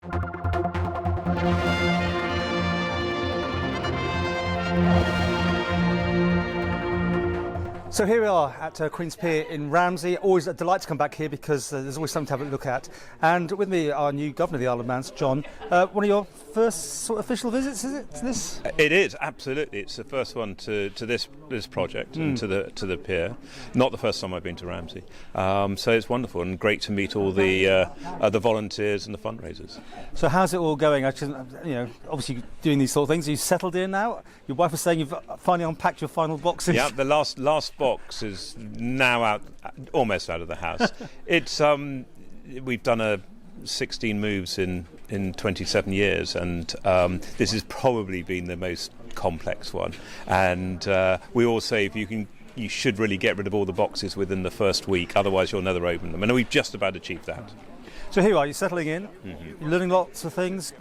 So here we are at Queen's Pier in Ramsey. Always a delight to come back here because there's always something to have a look at. And with me, our new Governor of the Isle of Man, John. One of your first sort of official visits, is it, to this? It is, absolutely. It's the first one to this project and to the pier. Not the first time I've been to Ramsey. So it's wonderful and great to meet all the volunteers and the fundraisers. So how's it all going? Obviously doing these sort of things. Are you settled in now? Your wife was saying you've finally unpacked your final boxes. Yeah, the last box is now almost out of the house. It's we've done 16 moves in 27 years, and this has probably been the most complex one. And we all say you should really get rid of all the boxes within the first week, otherwise you'll never open them. And we've just about achieved that. So here you are, you're settling in, you're learning lots of things.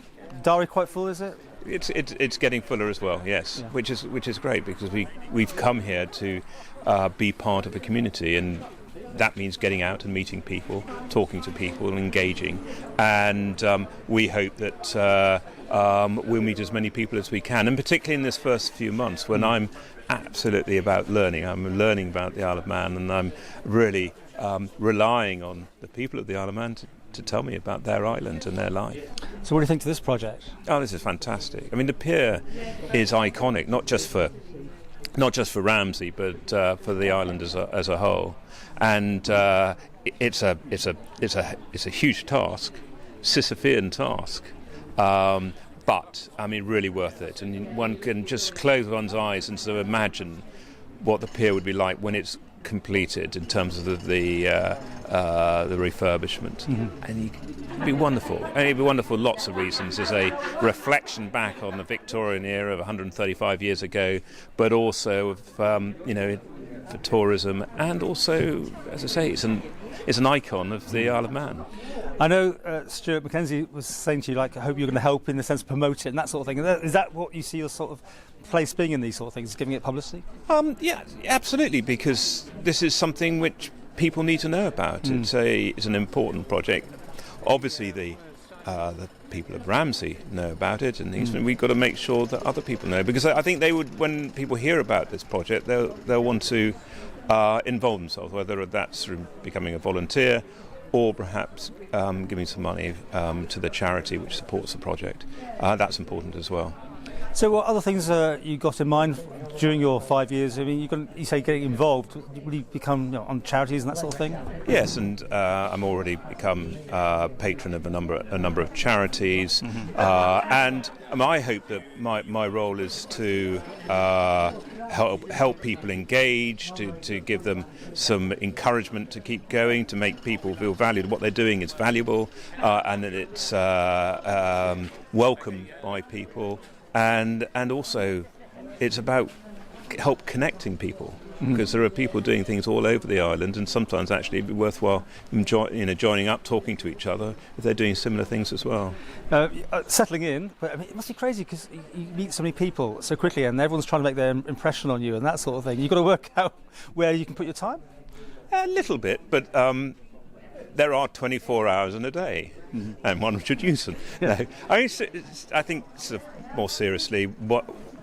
Diary quite full, is it? It's getting fuller as well, yes, yeah. which is great because we've come here to be part of a community, and that means getting out and meeting people, talking to people, and engaging. And we hope that we'll meet as many people as we can, and particularly in this first few months when I'm absolutely about learning. I'm learning about the Isle of Man, and I'm really relying on the people of the Isle of Man to tell me about their island and their life. So what do you think to this project? Oh, this is fantastic. I mean, the pier is iconic, not just for Ramsey, but for the island as a whole. And it's a huge task, Sisyphean task, but I mean, really worth it. And one can just close one's eyes and sort of imagine what the pier would be like when it's completed in terms of the refurbishment, and it'd be wonderful. And it'd be wonderful for lots of reasons. As a reflection back on the Victorian era of 135 years ago, but also for tourism, and also, as I say, it's an icon of the Isle of Man. I know Stuart Mackenzie was saying to you, like, I hope you're going to help in the sense of promote it and that sort of thing. Is that what you see your sort of place being in these sort of things, giving it publicity? Yeah, absolutely, because this is something which people need to know about. It's an important project. Obviously, the people of Ramsey know about it, and we've got to make sure that other people know, because I think they would, when people hear about this project, they'll want to involve themselves, whether that's through becoming a volunteer or perhaps giving some money to the charity which supports the project. That's important as well. So what other things you got in mind during your 5 years? I mean, you say getting involved. Will you become on charities and that sort of thing? Yes, and I'm already become patron of a number of charities, and I hope that my role is to help people engage, to give them some encouragement to keep going, to make people feel valued. What they're doing is valuable, and that it's welcomed by people. And also, it's about help connecting people, because there are people doing things all over the island, and sometimes actually it'd be worthwhile joining up, talking to each other if they're doing similar things as well. Settling in, but I mean, it must be crazy because you meet so many people so quickly, and everyone's trying to make their impression on you and that sort of thing. You've got to work out where you can put your time. A little bit, but there are 24 hours in a day, and one should use them. Yeah. I think sort of more seriously,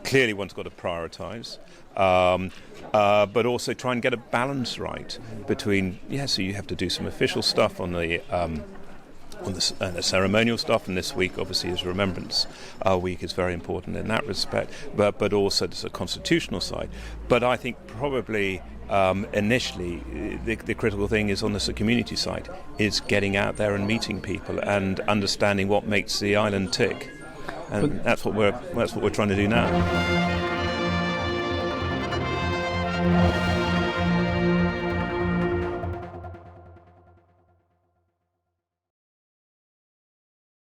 clearly one's got to prioritise, but also try and get a balance right between, so you have to do some official stuff on the ceremonial stuff, and this week obviously is Remembrance Week is very important in that respect, but also there's a constitutional side. But I think probably initially the critical thing is on the community side, is getting out there and meeting people and understanding what makes the island tick, and that's what we're trying to do now.